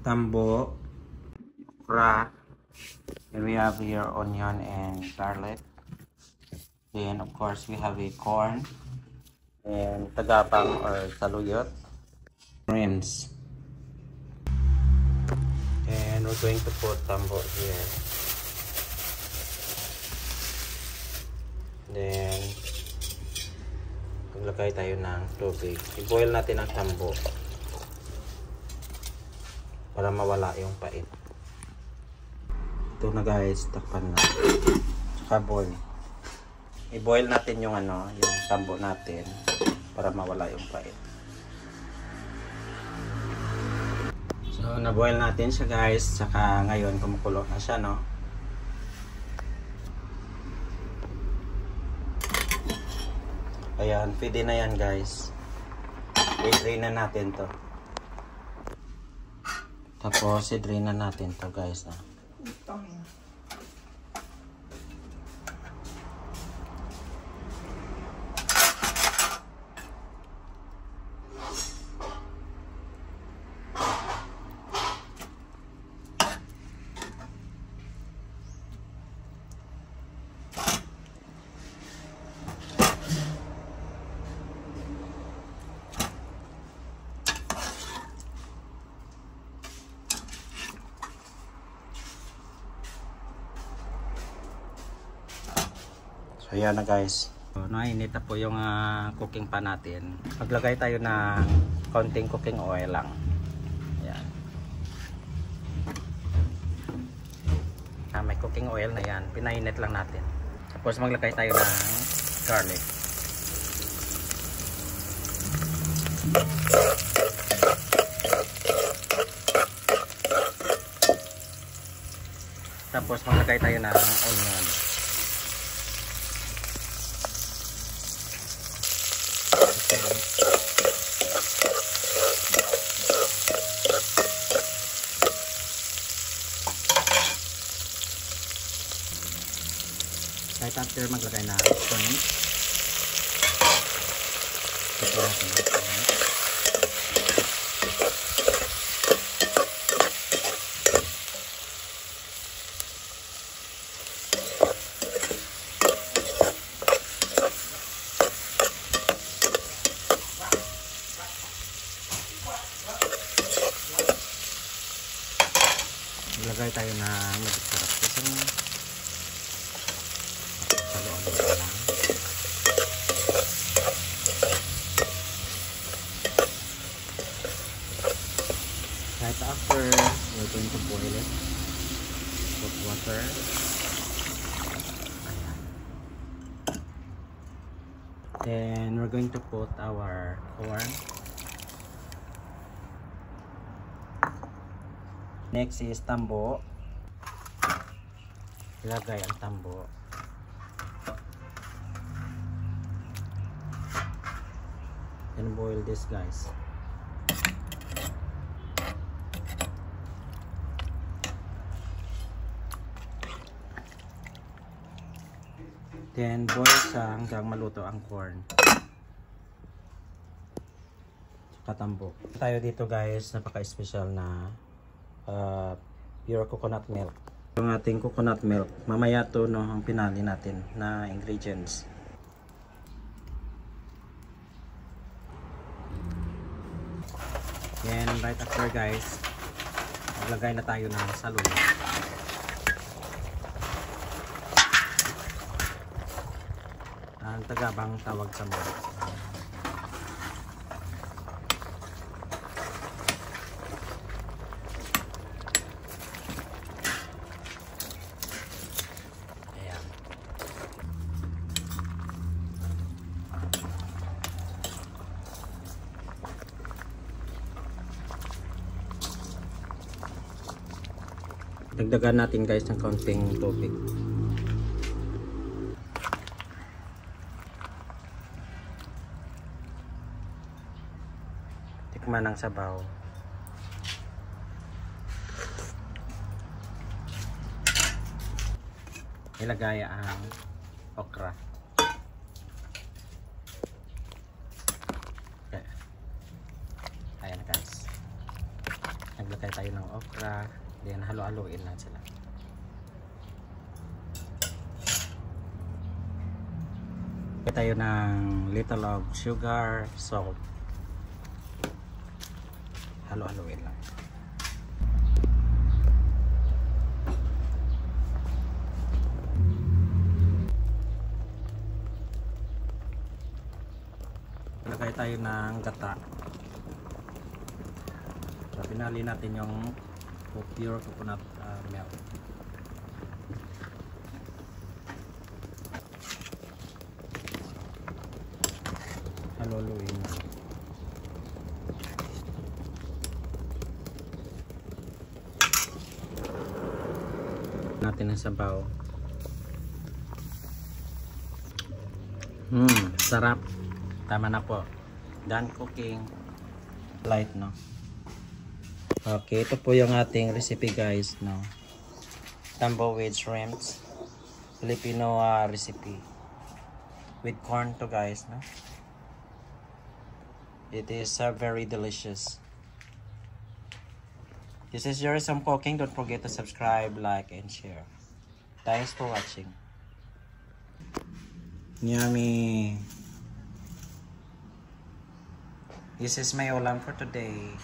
tambo, okra, and we have here onion and garlic. Then of course we have a corn and tagapang or saluyot, shrimps. And we're going to put tambo here. Then maglagay tayo ng tubig. I-boil natin ang tambo para mawala yung pait. Ito na guys, takpan na. Tsaka boil. I-boil natin yung yung tambo natin para mawala yung pait. So, na-boil natin siya guys. Tsaka ngayon kumukulo na siya, no? Ayan, pwede na yan guys. I-drain na natin to. Tapos, i-drain na natin to guys. So ayan na guys. So, nainit na po yung cooking pan natin. Maglagay tayo ng konting cooking oil lang. Ayan. May cooking oil na yan. Pinainit lang natin. Tapos maglagay tayo ng garlic. Tapos maglagay tayo ng onion. Right after maglagay na shrimp. Ito natin ang shrimp. Maglagay tayo ng sarap kasi right after we're going to boil it, put water. Then we're going to put our corn. Next is tambo. Ilagay ang tambo. And boil this guys. Then boil siya hanggang maluto ang corn. Saka tambo. Tayo dito guys, napaka-special na pure coconut milk. Yung ating coconut milk, mamaya to no ang pinali natin na ingredients. Then right after guys, maglagay na tayo ng saluyot. Ang tagabang tawag sa mga. Ayan. Dagdagan natin guys ng kaunting tubig. Tikman ng sabaw. Ilagay ang okra. Okay. Ayan guys. Naglagay tayo natin ng okra. Then halo-haloin lang sila. Tayo ng little of sugar, salt. Halo-haloin lang. Lagay tayo ng gata. So, pinali natin yung pure coconut milk. Haluluin natin ang sabaw. Sarap. Tama na po. Done cooking. Light, no? Okay, ito po yung ating recipe, guys, no? Tambo with shrimps. Filipino recipe. With corn to, guys, no? It is very delicious. This is your Some Cooking. Don't forget to subscribe, like, and share. Thanks for watching. Yummy. This is my ulam for today.